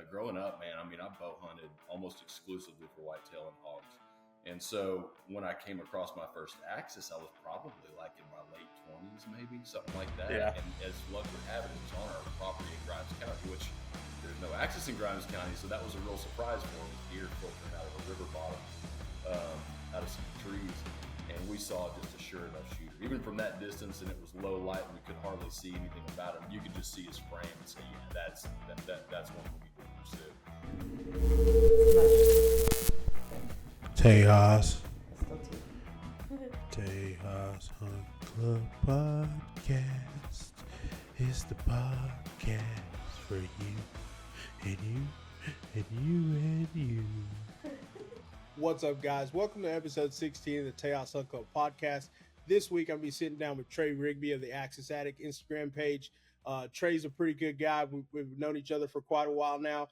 growing up, man, I mean, I bow hunted almost exclusively for whitetail and hogs. And so when I came across my first Axis, I was probably like in my late 20s, maybe something like that. Yeah. And as luck would have it, it was on our property in Grimes County, which there's no Axis in Grimes County. So that was a real surprise for us. Deer filtering out of a river bottom, out of some trees. And we saw just a sure enough shooter. Even from that distance, and it was low light, and we could hardly see anything about him. You could just see his frame and say, yeah, that's one we need to pursue. Tejas Hunt Club Podcast is the podcast for you and you and you and you. What's up, guys? Welcome to episode 16 of the Tejas Hunt Club Podcast. This week, I'm going to be sitting down with Trey Rigby of the Axis Addict Instagram page. Trey's a pretty good guy. We've known each other for quite a while now,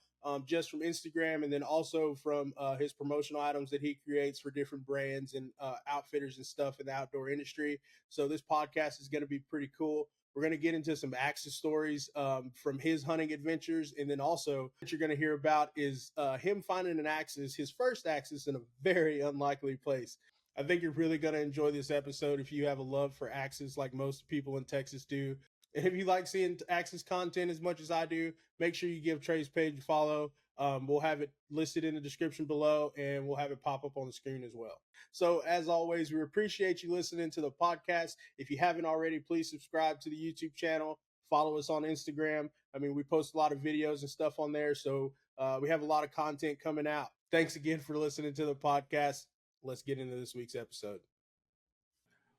just from Instagram and then also from his promotional items that he creates for different brands and outfitters and stuff in the outdoor industry. So this podcast is going to be pretty cool. We're going to get into some Axis stories from his hunting adventures. And then also what you're going to hear about is him finding an Axis, his first Axis in a very unlikely place. I think you're really going to enjoy this episode if you have a love for Axis like most people in Texas do. And if you like seeing Axis content as much as I do, make sure you give Trey's page a follow. We'll have it listed in the description below, and we'll have it pop up on the screen as well. So as always, we appreciate you listening to the podcast. If you haven't already, please subscribe to the YouTube channel. Follow us on Instagram. I mean, we post a lot of videos and stuff on there, so we have a lot of content coming out. Thanks again for listening to the podcast. Let's get into this week's episode.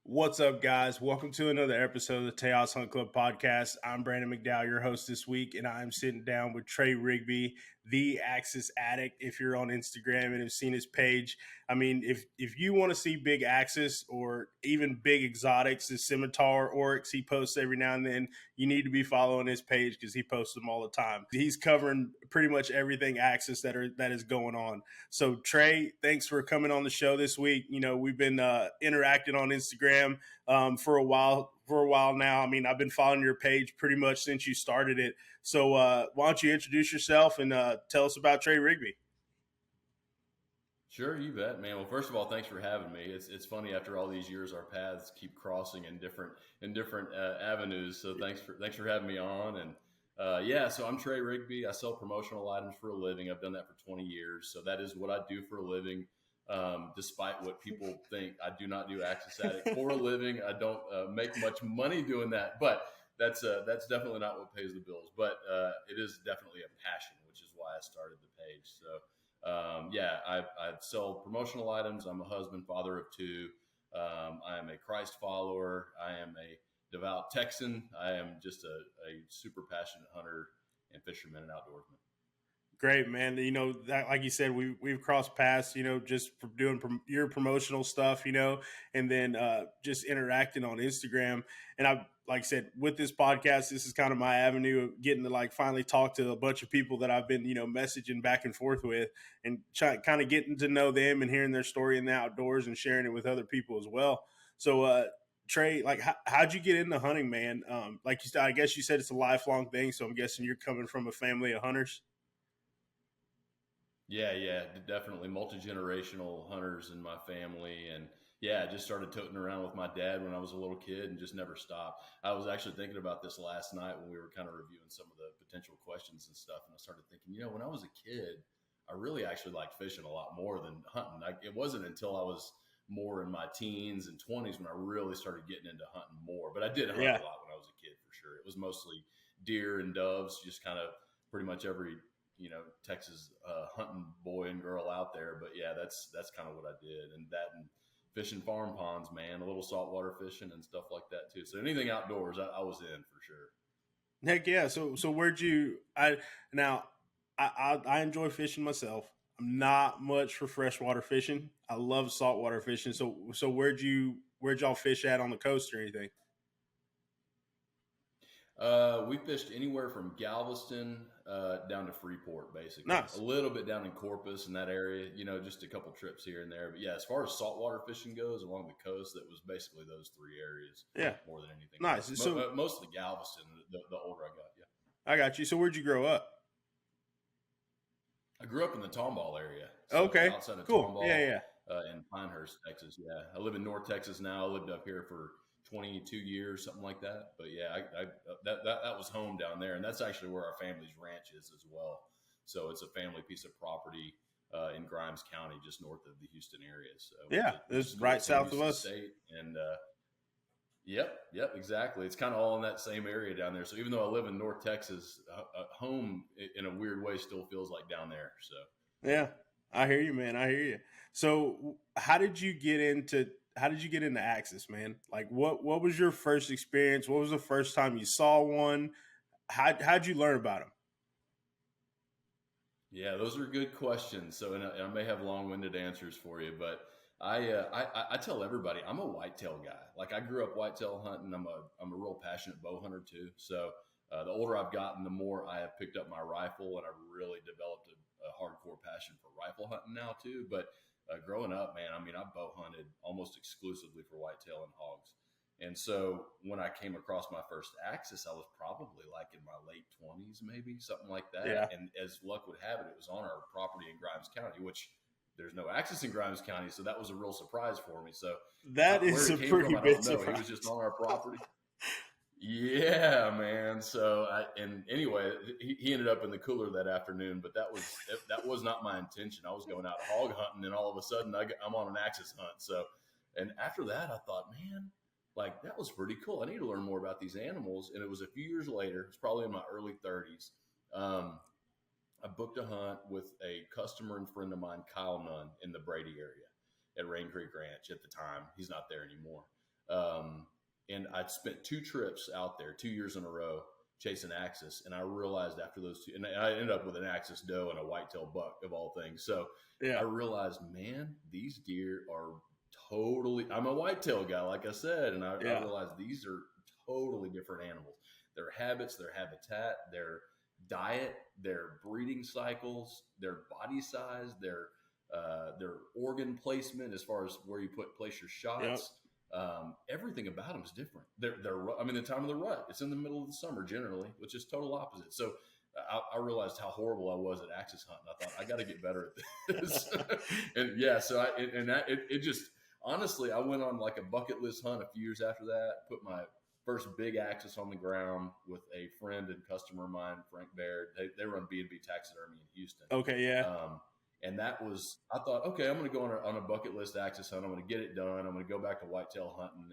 What's up, guys? Welcome to another episode of the Tejas Hunt Club Podcast. I'm Brandon McDowell, your host this week, and I'm sitting down with Trey Rigby, the Axis Addict. If you're on Instagram and have seen his page, I mean, if you want to see big Axis or even big exotics, the scimitar, oryx he posts every now and then, you need to be following his page because he posts them all the time. He's covering pretty much everything Axis that is going on. So Trey, thanks for coming on the show this week. You know, we've been interacting on Instagram for a while now. I mean, I've been following your page pretty much since you started it. So why don't you introduce yourself and tell us about Trey Rigby? Sure, you bet, man. Well, first of all, thanks for having me. It's funny, after all these years, our paths keep crossing in different avenues. So thanks for having me on. And so I'm Trey Rigby. I sell promotional items for a living. I've done that for 20 years. So that is what I do for a living. Despite what people think, I do not do Axis Addict for a living. I don't make much money doing that, but that's definitely not what pays the bills. But it is definitely a passion, which is why I started the page. So I sell promotional items. I'm a husband, father of two. I am a Christ follower. I am a devout Texan. I am just a super passionate hunter and fisherman and outdoorsman. Great, man. You know, that, like you said, we've crossed paths, you know, just for doing your promotional stuff, you know, and then just interacting on Instagram. And like I said, with this podcast, this is kind of my avenue of getting to finally talk to a bunch of people that I've been, you know, messaging back and forth with and kind of getting to know them and hearing their story in the outdoors and sharing it with other people as well. So, Trey, how'd you get into hunting, man? Like you said, I guess you said it's a lifelong thing. So I'm guessing you're coming from a family of hunters. Yeah, definitely multi-generational hunters in my family. And I just started toting around with my dad when I was a little kid and just never stopped. I was actually thinking about this last night when we were kind of reviewing some of the potential questions and stuff. And I started thinking, you know, when I was a kid, I really actually liked fishing a lot more than hunting. It wasn't until I was more in my teens and 20s when I really started getting into hunting more. But I did hunt a lot when I was a kid, for sure. It was mostly deer and doves, just kind of pretty much every, you know, Texas hunting boy and girl out there. But that's kind of what I did. And fishing farm ponds, man, a little saltwater fishing and stuff like that too. So anything outdoors, I was in for sure. Heck yeah. So where'd you, I enjoy fishing myself. I'm not much for freshwater fishing. I love saltwater fishing. So where'd y'all fish at on the coast or anything? We fished anywhere from Galveston down to Freeport, basically. Nice. A little bit down in Corpus in that area, you know, just a couple trips here and there. But as far as saltwater fishing goes along the coast, that was basically those three areas. Yeah. More than anything. Nice. Else. So mostly Galveston, the older I got. Yeah. I got you. So where'd you grow up? grew up in the Tomball area. So Okay, outside of cool. Tomball, Yeah. in Pinehurst, Texas. Yeah, I live in North Texas now. I lived up here for 22 years, something like that. But yeah, that was home down there, and that's actually where our family's ranch is as well. So it's a family piece of property in Grimes County, just north of the Houston area. So Yeah, it's right south of us. State, and yep, exactly. It's kind of all in that same area down there. So even though I live in North Texas, home in a weird way still feels like down there. So yeah, I hear you, man. I hear you. So how did you get into Axis, man? Like what was your first experience? What was the first time you saw one? How'd you learn about them? Yeah, those are good questions. So, and I may have long-winded answers for you, but I tell everybody I'm a whitetail guy. Like I grew up whitetail hunting. I'm a real passionate bow hunter too. So the older I've gotten, the more I have picked up my rifle, and I've really developed a hardcore passion for rifle hunting now too. But growing up, man, I mean, I bow hunted almost exclusively for whitetail and hogs. And so when I came across my first Axis, I was probably like in my late 20s, maybe something like that. Yeah. And as luck would have it, it was on our property in Grimes County, which there's no Axis in Grimes County. So that was a real surprise for me. So that is a pretty big surprise. He was just on our property. Yeah, man. So anyway, he ended up in the cooler that afternoon, but that was not my intention. I was going out hog hunting, and all of a sudden I'm on an Axis hunt. So, and after that, I thought, man, like that was pretty cool. I need to learn more about these animals. And it was a few years later. It's probably in my early 30s. I booked a hunt with a customer and friend of mine, Kyle Nunn, in the Brady area at Rain Creek Ranch at the time. He's not there anymore. And I'd spent 2 trips out there 2 years in a row chasing Axis. And I realized after those 2, and I ended up with an Axis doe and a whitetail buck of all things. So yeah. I realized, man, these deer are totally, I'm a whitetail guy, like I said. And I realized these are totally different animals. Their habits, their habitat, their diet, their breeding cycles, their body size, their organ placement as far as where you place your shots. Yep. Everything about them is different. I mean, the time of the rut, it's in the middle of the summer generally, which is total opposite. So I realized how horrible I was at Axis hunting. I thought I got to get better at this. And yeah, so it just, honestly, I went on like a bucket list hunt a few years after that, put my first big Axis on the ground with a friend and customer of mine, Frank Baird. They run B&B Taxidermy in Houston. Okay. Yeah. And that was, I thought, okay, I'm going to go on a bucket list Axis hunt. I'm going to get it done. I'm going to go back to whitetail hunting.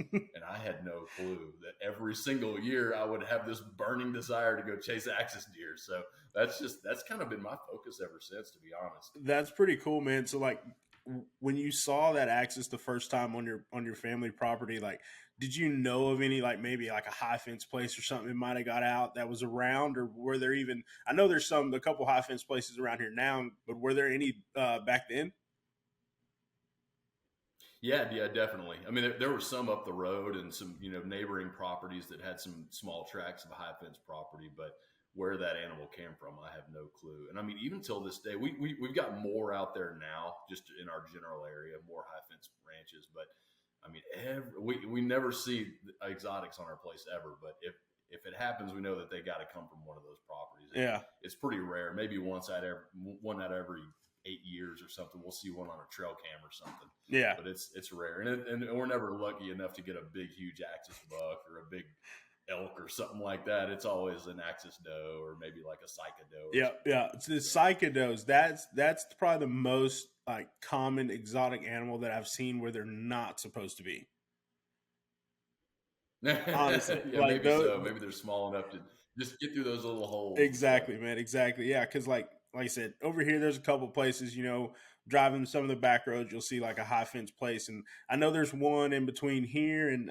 And, and I had no clue that every single year I would have this burning desire to go chase Axis deer. So that's kind of been my focus ever since, to be honest. That's pretty cool, man. So like when you saw that Axis the first time on your family property, like, did you know of any, like maybe like a high fence place or something that might have got out that was around, or were there even, I know there's a couple high fence places around here now, but were there any back then? Yeah, definitely. I mean, there were some up the road and some, neighboring properties that had some small tracts of high fence property, but where that animal came from, I have no clue. And I mean, even till this day, we've got more out there now, just in our general area, more high fence ranches, but I mean, we never see exotics on our place ever, but if it happens, we know that they got to come from one of those properties. Yeah, it's pretty rare. Maybe one out of every 8 years or something, we'll see one on a trail cam or something. Yeah, but it's rare, and we're never lucky enough to get a big, huge Axis buck or a big elk or something like that. It's always an Axis doe or maybe like a Psycha doe. Yeah. It's the Psycha does. That's probably the most like common exotic animal that I've seen where they're not supposed to be. Honestly, yeah, like maybe they're small enough to just get through those little holes. Exactly, man. Exactly. Yeah, because like I said, over here there's a couple places. Driving some of the back roads, you'll see like a high fence place, and I know there's one in between here and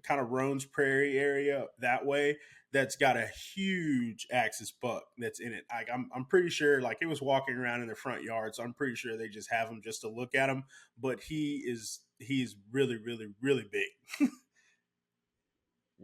kind of Roan's Prairie area that way that's got a huge Axis buck that's in it. Like I'm pretty sure like it was walking around in their front yard, so I'm pretty sure they just have him just to look at him. But he's really, really, really big.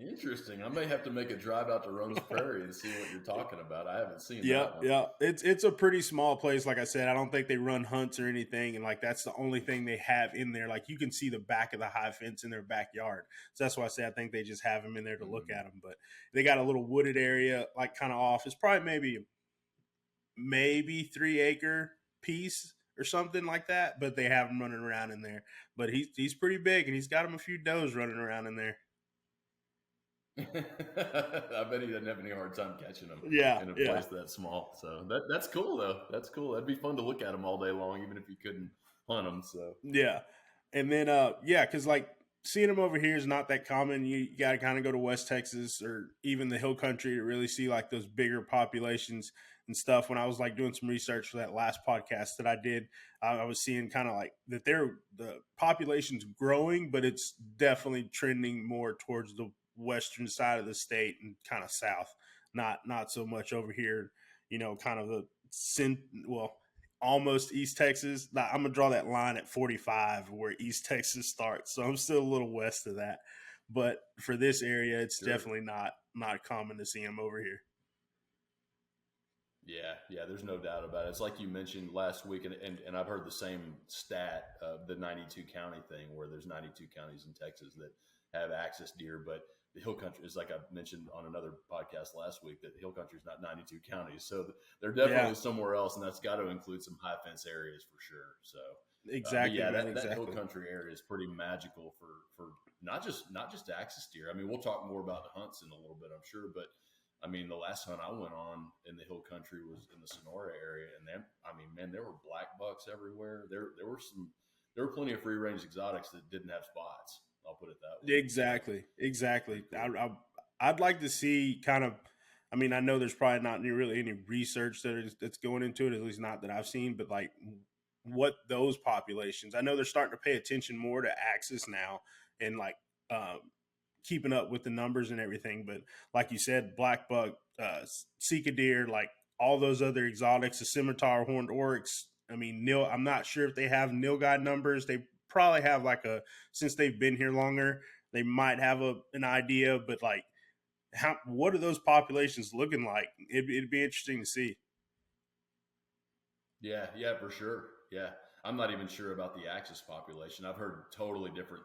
Interesting. I may have to make a drive out to Roan's Prairie and see what you're talking about. I haven't seen that one. Yeah. It's a pretty small place. Like I said, I don't think they run hunts or anything. And like, that's the only thing they have in there. Like you can see the back of the high fence in their backyard. So that's why I say, I think they just have them in there to look at them, but they got a little wooded area, like kind of off. It's probably maybe 3-acre piece or something like that, but they have him running around in there. But he's pretty big, and he's got him a few does running around in there. I bet he doesn't have any hard time catching them Yeah, in a place that small. So that's cool, though. That's cool. That'd be fun to look at them all day long, even if you couldn't hunt them. So yeah. And then, because like seeing them over here is not that common. You got to kind of go to West Texas or even the Hill Country to really see like those bigger populations and stuff. When I was like doing some research for that last podcast that I did, I was seeing kind of like that the population's growing, but it's definitely trending more towards the western side of the state and kind of south. Not so much over here, kind of almost East Texas. I'm gonna draw that line at 45 where East Texas starts. So I'm still a little west of that. But for this area, it's definitely not common to see them over here. Yeah, there's no doubt about it. It's like you mentioned last week, and I've heard the same stat of the 92 county thing, where there's 92 counties in Texas that have axis deer, but the Hill Country is, like I mentioned on another podcast last week, that the Hill Country is not 92 counties. So they're definitely somewhere else, and that's got to include some high fence areas for sure. So exactly, that Hill Country area is pretty magical for not just axis deer. I mean, we'll talk more about the hunts in a little bit, I'm sure, but I mean, the last hunt I went on in the Hill Country was in the Sonora area, and there were black bucks everywhere. There were plenty of free range exotics that didn't have spots. I'll put it that way. Exactly. I'd like to see kind of. I mean, I know there's probably not really any research that's going into it, at least not that I've seen. But like, what those populations? I know they're starting to pay attention more to axis now, and like keeping up with the numbers and everything. But like you said, black buck, Sika deer, like all those other exotics, the scimitar, horned oryx. I mean, I'm not sure if they have nilgai numbers. They probably have since they've been here longer, they might have an idea. But like, what are those populations looking like? It'd be interesting to see. Yeah, for sure. Yeah, I'm not even sure about the axis population. I've heard totally different,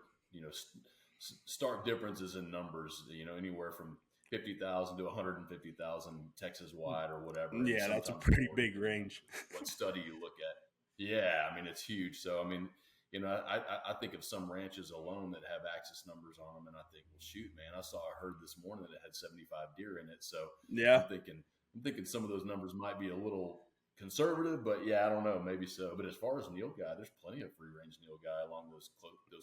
stark differences in numbers, anywhere from 50,000 to 150,000 Texas wide or whatever. Yeah, that's a pretty big range. What study you look at. Yeah, I mean, it's huge. So, I mean, I think of some ranches alone that have axis numbers on them, and I think, well, shoot, man, I saw a herd this morning that had 75 deer in it. So, yeah, I'm thinking some of those numbers might be a little conservative, but yeah, I don't know, maybe so. But as far as nilgai, there's plenty of free range nilgai along those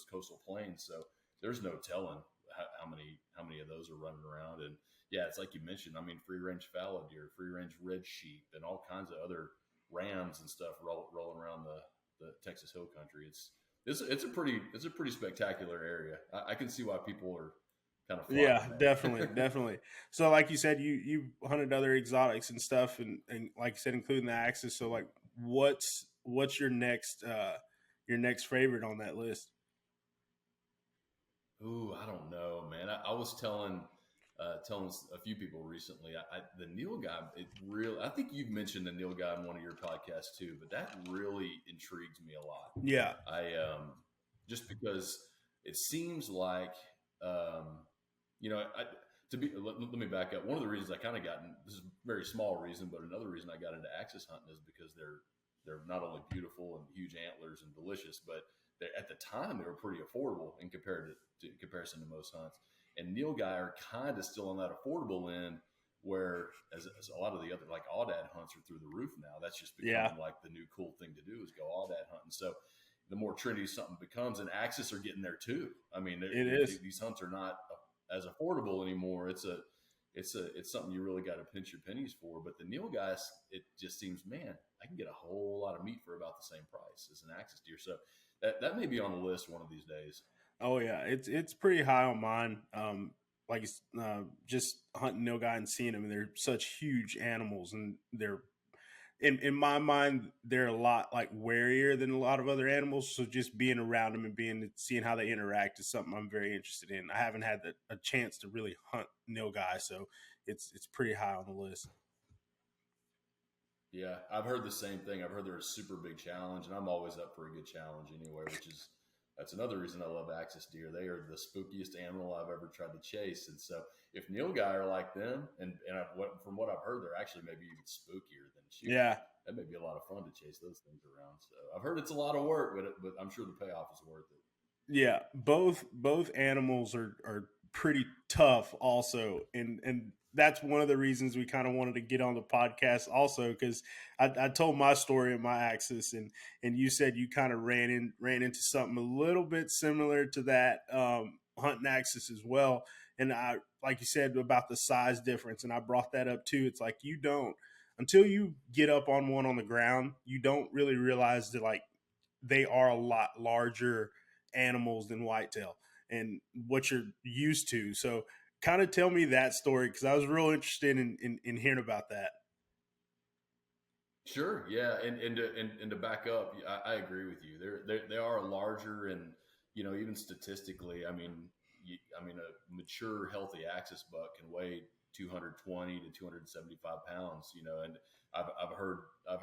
coastal plains. So there's no telling how many of those are running around. And yeah, it's like you mentioned. I mean, free range fallow deer, free range red sheep, and all kinds of other rams and stuff rolling around the Texas Hill Country. It's a pretty spectacular area. I can see why people are kind of definitely. So like you said, you hunted other exotics and stuff, and like you said, including the axis. So like, what's your next favorite on that list? Ooh, I don't know, man. I was telling a few people recently, the nilgai, I think you've mentioned the nilgai in one of your podcasts too, but that really intrigues me a lot. Yeah. Just because it seems like, let me back up. One of the reasons I kind of this is a very small reason, but another reason I got into axis hunting is because they're not only beautiful and huge antlers and delicious, but at the time they were pretty affordable in comparison to most hunts. And nilgai are kind of still on that affordable end, where as a lot of the other like aoudad hunts are through the roof now. That's just becoming like the new cool thing to do is go aoudad hunting. So the more trendy something becomes, and axis are getting there too. I mean, these hunts are not as affordable anymore. It's something you really got to pinch your pennies for. But the nilgai, it just seems, man, I can get a whole lot of meat for about the same price as an axis deer. So that may be on the list one of these days. Oh yeah, it's pretty high on mine. Just hunting nilgai and seeing them, they're such huge animals, and they're in my mind they're a lot like warier than a lot of other animals. So just being around them and seeing how they interact is something I'm very interested in. I haven't had a chance to really hunt nilgai, so it's pretty high on the list. Yeah, I've heard the same thing. I've heard they're a super big challenge, and I'm always up for a good challenge anyway, that's another reason I love axis deer. They are the spookiest animal I've ever tried to chase. And so if nilgai are like them, and from what I've heard, they're actually maybe even spookier than shoot, Yeah. that may be a lot of fun to chase those things around. So I've heard it's a lot of work, but I'm sure the payoff is worth it. Yeah, both animals are pretty tough also, and that's one of the reasons we kind of wanted to get on the podcast also, because I told my story at my Axis, and you said you kind of ran into something a little bit similar to that, hunting Axis as well. And I, like you said about the size difference, and I brought that up too. It's like you don't, until you get up on one on the ground, you don't really realize that like they are a lot larger animals than whitetail and what you're used to. So kind of tell me that story, because I was real interested in hearing about that. Sure, yeah, and to back up, I agree with you. They are larger, and even statistically, I mean, a mature, healthy Axis buck can weigh 220 to 275 pounds.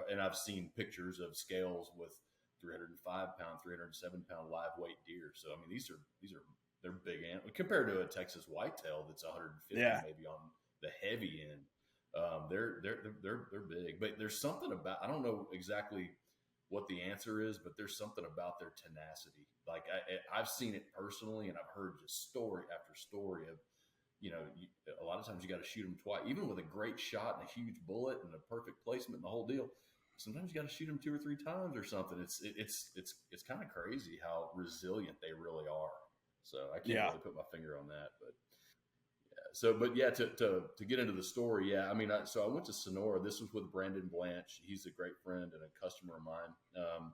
And I've seen pictures of scales with 305 pound, 307 pound live weight deer. So I mean, these are they're big animals compared to a Texas whitetail that's 150 maybe on the heavy end. They're big, but there's something about, I don't know exactly what the answer is, but there's something about their tenacity. Like I've seen it personally, and I've heard just story after story of, a lot of times you got to shoot them twice, even with a great shot and a huge bullet and a perfect placement and the whole deal. Sometimes you got to shoot them 2 or 3 times or something. It's kind of crazy how resilient they really are. So I can't really put my finger on that, but so, but yeah, to get into the story, yeah, I mean, so I went to Sonora. This was with Brandon Blanche. He's a great friend and a customer of mine.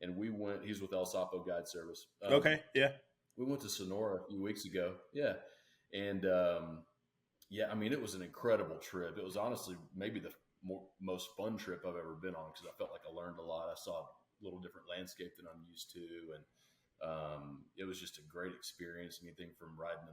And we went. He's with El Sapo Guide Service. Okay, yeah. We went to Sonora a few weeks ago. Yeah, and yeah, I mean, it was an incredible trip. It was honestly maybe the most fun trip I've ever been on, because I felt like I learned a lot. I saw a little different landscape than I'm used to, and it was just a great experience. Anything from riding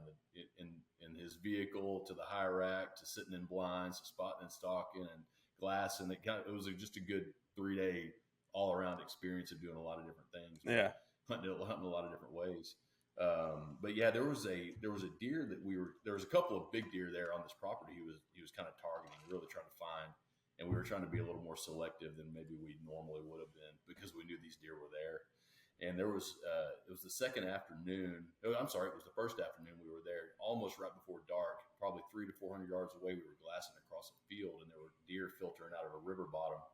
in his vehicle to the high rack to sitting in blinds to spotting and stalking and glass, and it was just a good 3-day all around experience of doing a lot of different things. Yeah, hunting a lot of different ways. But yeah, there was a deer that there was a couple of big deer there on this property. He was kind of targeting, really trying to find, and we were trying to be a little more selective than maybe we normally would have been, because we knew these deer were there. And there was, it was the second afternoon. I'm sorry, it was the first afternoon we were there, almost right before dark, probably 300 to 400 yards away. We were glassing across a field, and there were deer filtering out of a river bottom,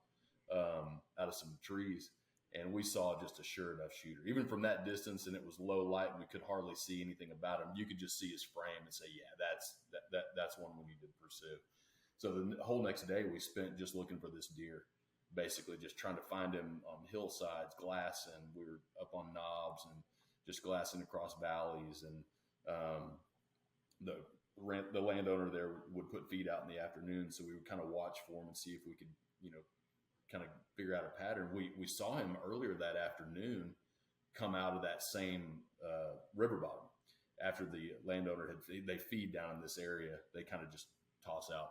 out of some trees. And we saw just a sure enough shooter, even from that distance. And it was low light, and we could hardly see anything about him. You could just see his frame and say, yeah, that's one we need to pursue. So the whole next day we spent just looking for this deer, basically just trying to find him on hillsides, glassing. We were up on knobs and just glassing across valleys. And the landowner there would put feed out in the afternoon, so we would kind of watch for him and see if we could, kind of figure out a pattern. We saw him earlier that afternoon come out of that same river bottom. After the landowner they feed down in this area, they kind of just toss out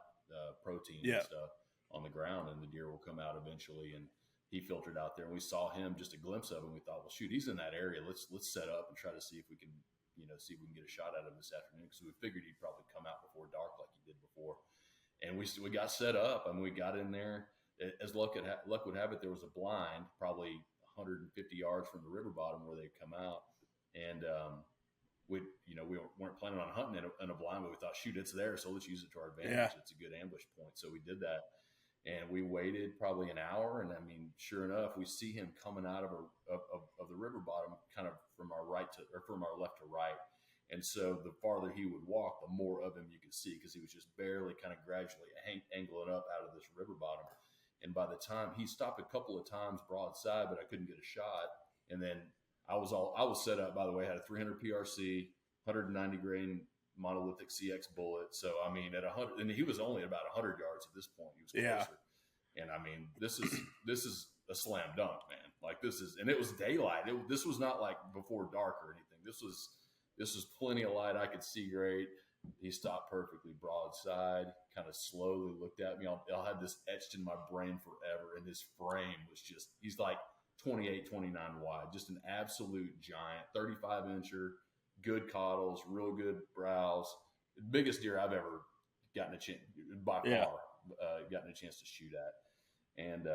protein and stuff on the ground, and the deer will come out eventually. And he filtered out there, and we saw him, just a glimpse of him. We thought, well, shoot, he's in that area. Let's set up and try to see if we can, see if we can get a shot at him this afternoon, because we figured he'd probably come out before dark like he did before. And we got set up, and we got in there. As luck would have it, there was a blind probably 150 yards from the river bottom where they come out. And we weren't planning on hunting in a blind, but we thought, shoot, it's there, so let's use it to our advantage. It's a good ambush point. So we did that. And we waited probably an hour, and I mean, sure enough, we see him coming out of the river bottom, kind of from our left to right. And so the farther he would walk, the more of him you could see, because he was just barely kind of gradually angling up out of this river bottom. And by the time he stopped a couple of times broadside, but I couldn't get a shot. And then I was set up, by the way. I had a 300 PRC, 190 grain monolithic CX bullet. So I mean, at 100, and he was only about 100 yards at this point. He was closer. And I mean, this is a slam dunk, man. Like and it was daylight. This was not like before dark or anything. This was plenty of light. I could see great. He stopped perfectly broadside, kind of slowly looked at me. I'll have this etched in my brain forever. And his frame was he's like 28, 29 wide, just an absolute giant, 35 incher, good caudals, real good brows. The biggest deer I've ever gotten a chance, by far, gotten a chance to shoot at. and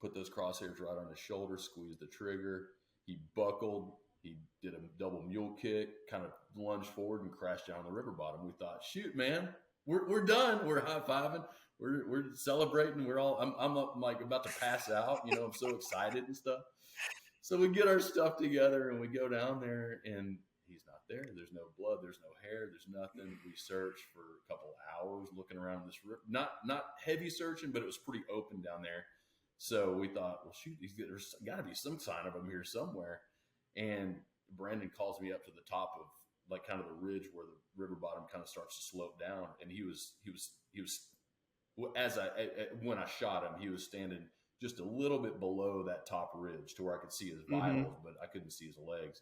put those crosshairs right on his shoulder, squeezed the trigger. He buckled. He did a double mule kick, kind of lunged forward and crashed down the river bottom. We thought, shoot, man, we're done. We're high-fiving. We're celebrating. I'm like about to pass out. I'm so excited and stuff. So we get our stuff together and we go down there, and he's not there. There's no blood. There's no hair. There's nothing. We searched for a couple hours looking around this river. Not heavy searching, but it was pretty open down there. So we thought, well, shoot, there's got to be some sign of him here somewhere. And Brandon calls me up to the top of like kind of the ridge where the river bottom kind of starts to slope down. And he was when I shot him, he was standing just a little bit below that top ridge to where I could see his vitals, but I couldn't see his legs.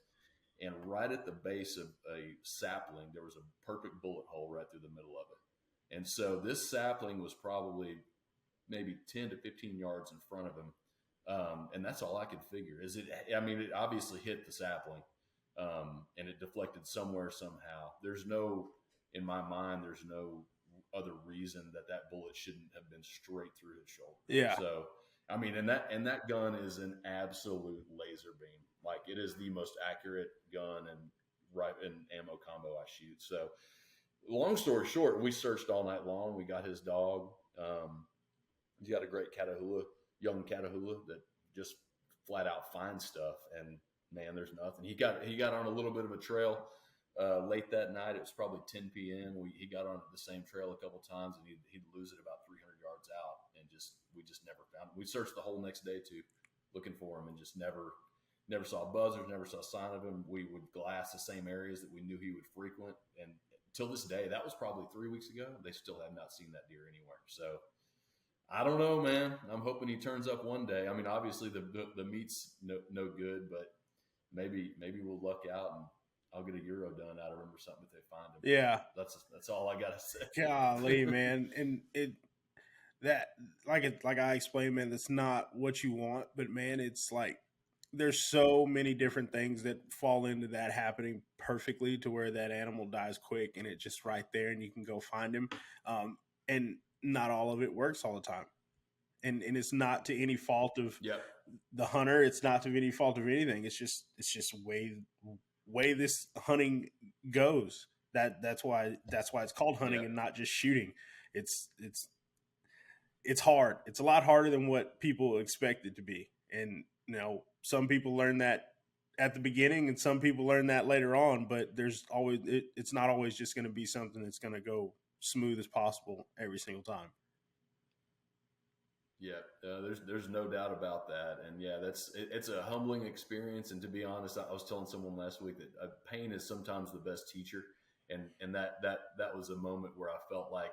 And right at the base of a sapling, there was a perfect bullet hole right through the middle of it. And so this sapling was probably maybe 10 to 15 yards in front of him. And that's all I could figure it obviously hit the sapling, and it deflected somewhere, somehow. In my mind, there's no other reason that bullet shouldn't have been straight through his shoulder. Yeah. So, and that gun is an absolute laser beam. Like, it is the most accurate gun and ammo combo I shoot. So long story short, we searched all night long. We got his dog. He's got a great young Catahoula that just flat out finds stuff. And man, there's nothing. He got on a little bit of a trail late that night. It was probably 10 p.m. He got on the same trail a couple times, and he'd lose it about 300 yards out, and we just never found him. We searched the whole next day too, looking for him, and just never saw buzzers, never saw a sign of him. We would glass the same areas that we knew he would frequent, and till this day, that was probably 3 weeks ago, they still have not seen that deer anywhere. So I don't know, man. I'm hoping he turns up one day. I mean, obviously the meat's no good, but maybe we'll luck out and I'll get a Euro done out of him or something if they find him. Yeah. That's all I gotta say. Golly, man. And like I explained, man, that's not what you want, but man, it's like there's so many different things that fall into that happening perfectly to where that animal dies quick and it's just right there and you can go find him. And not all of it works all the time. And it's not to any fault of the hunter. It's not to any fault of anything. It's just way this hunting goes. That's why it's called hunting and not just shooting. It's hard. It's a lot harder than what people expect it to be. And some people learn that at the beginning and some people learn that later on, but it's not always just going to be something that's going to go smooth as possible every single time. Yeah, there's no doubt about that. And yeah, it's a humbling experience. And to be honest, I was telling someone last week that pain is sometimes the best teacher. And that was a moment where I felt like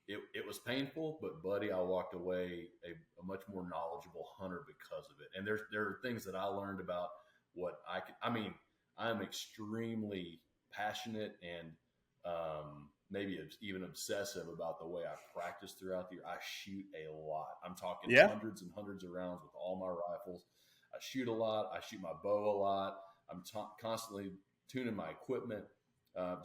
it was painful, but buddy, I walked away a much more knowledgeable hunter because of it. And there are things that I learned about what I'm extremely passionate and maybe even obsessive about the way I practice throughout the year. I shoot a lot. I'm talking hundreds and hundreds of rounds with all my rifles. I shoot a lot. I shoot my bow a lot. I'm constantly tuning my equipment,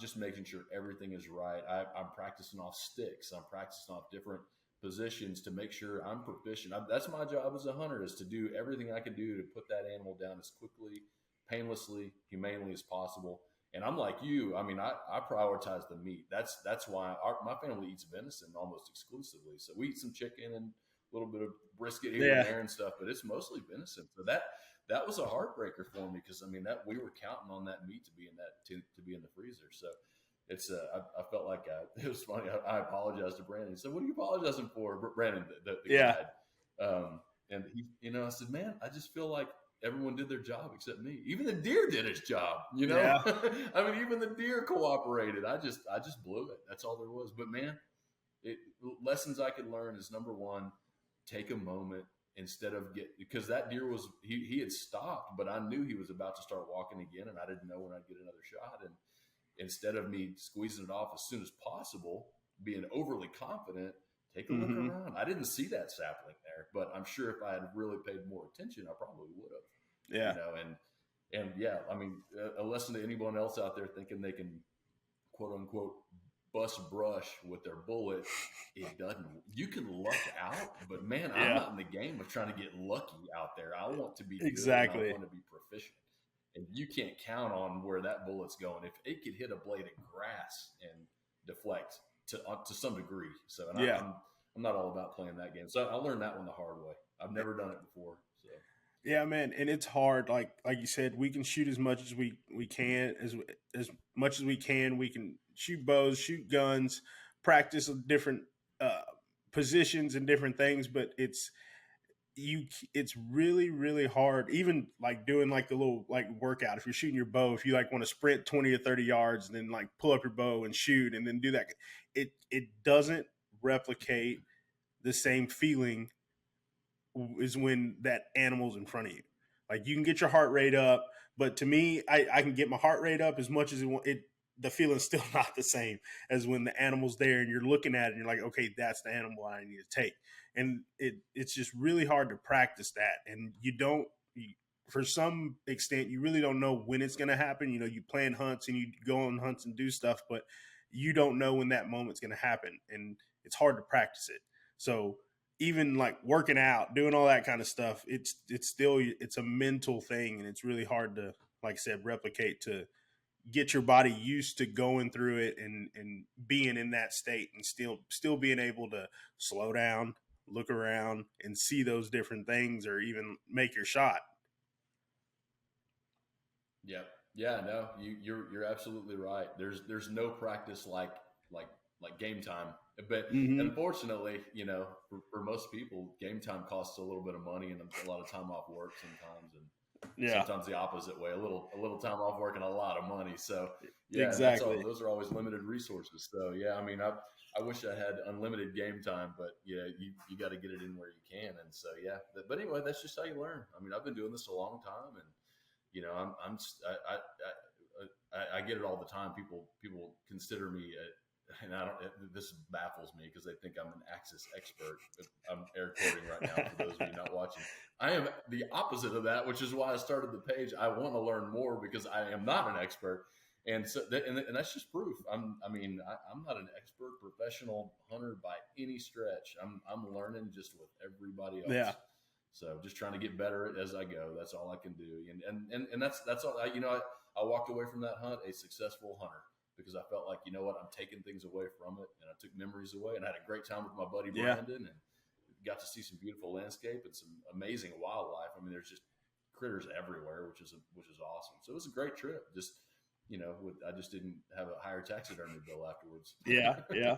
just making sure everything is right. I'm practicing off sticks. I'm practicing off different positions to make sure I'm proficient. That's my job as a hunter, is to do everything I can do to put that animal down as quickly, painlessly, humanely as possible. And I'm like you. I mean, I prioritize the meat. That's why my family eats venison almost exclusively. So we eat some chicken and a little bit of brisket here and there and stuff, but it's mostly venison. So that was a heartbreaker for me, because I mean that we were counting on that meat to be in the freezer. So it's I felt like it was funny. I apologized to Brandon. He said, "What are you apologizing for, Brandon?" The guide. And he, I said, "Man, I just feel like everyone did their job except me. Even the deer did its job, Yeah. I mean, even the deer cooperated. I just blew it. That's all there was. But man, lessons I could learn is, number one, take a moment because that deer was, he had stopped, but I knew he was about to start walking again, and I didn't know when I'd get another shot. And instead of me squeezing it off as soon as possible, being overly confident, take a look around. I didn't see that sapling there, but I'm sure if I had really paid more attention, I probably would have. Yeah. And yeah, I mean, a lesson to anyone else out there thinking they can, quote unquote, bust brush with their bullet, it doesn't. You can luck out, but man, I'm Yeah. not in the game of trying to get lucky out there. I want to be good. Exactly. And I want to be proficient. And you can't count on where that bullet's going. If it could hit a blade of grass and deflect to some degree. So, and Yeah. I'm not all about playing that game. So I learned that one the hard way. I've never done it before. So. Yeah, man, and it's hard. Like you said, we can shoot as much as we can, as much as we can. We can shoot bows, shoot guns, practice different positions and different things. But it's really, really hard. Even like doing like the little like workout. If you're shooting your bow, if you like want to sprint 20 or 30 yards, and then like pull up your bow and shoot, and then do that, it doesn't replicate the same feeling is when that animal's in front of you. Like you can get your heart rate up, but to me, I can get my heart rate up as much as the feeling's still not the same as when the animal's there and you're looking at it and you're like, okay, that's the animal I need to take. And it's just really hard to practice that. And for some extent, you really don't know when it's going to happen. You know, you plan hunts and you go on hunts and do stuff, but you don't know when that moment's going to happen. And it's hard to practice it. So even like working out, doing all that kind of stuff, it's a mental thing, and it's really hard to, like I said, replicate, to get your body used to going through it and being in that state, and still being able to slow down, look around, and see those different things, or even make your shot. Yep. Yeah, no, you're absolutely right. There's no practice like game time. But unfortunately, you know, for most people, game time costs a little bit of money and a lot of time off work sometimes, and sometimes the opposite way, a little time off work and a lot of money. So yeah, exactly. Those are always limited resources. So yeah, I mean, I wish I had unlimited game time, but yeah, you got to get it in where you can. And so yeah, but anyway, that's just how you learn. I mean, I've been doing this a long time, and you know, I get it all the time. People consider me and this baffles me because they think I'm an Axis expert. I'm air quoting right now for those of you not watching. I am the opposite of that, which is why I started the page. I want to learn more because I am not an expert. And so, and that's just proof. I'm not an expert professional hunter by any stretch. I'm learning just with everybody else. Yeah. So just trying to get better as I go. That's all I can do. And that's all. I walked away from that hunt a successful hunter, because I felt like, you know what, I'm taking things away from it, and I took memories away, and I had a great time with my buddy Brandon, and got to see some beautiful landscape and some amazing wildlife. I mean, there's just critters everywhere, which is awesome. So it was a great trip. Just, you know, I just didn't have a higher taxidermy bill afterwards. Yeah,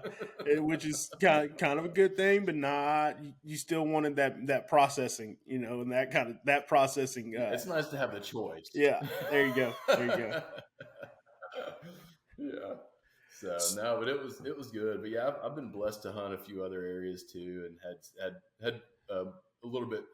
which is kind of a good thing, but not. You still wanted that processing, you know, and that processing. It's nice to have the choice. Yeah, there you go. Yeah. So no, but it was good. But yeah, I've been blessed to hunt a few other areas too, and had a little bit.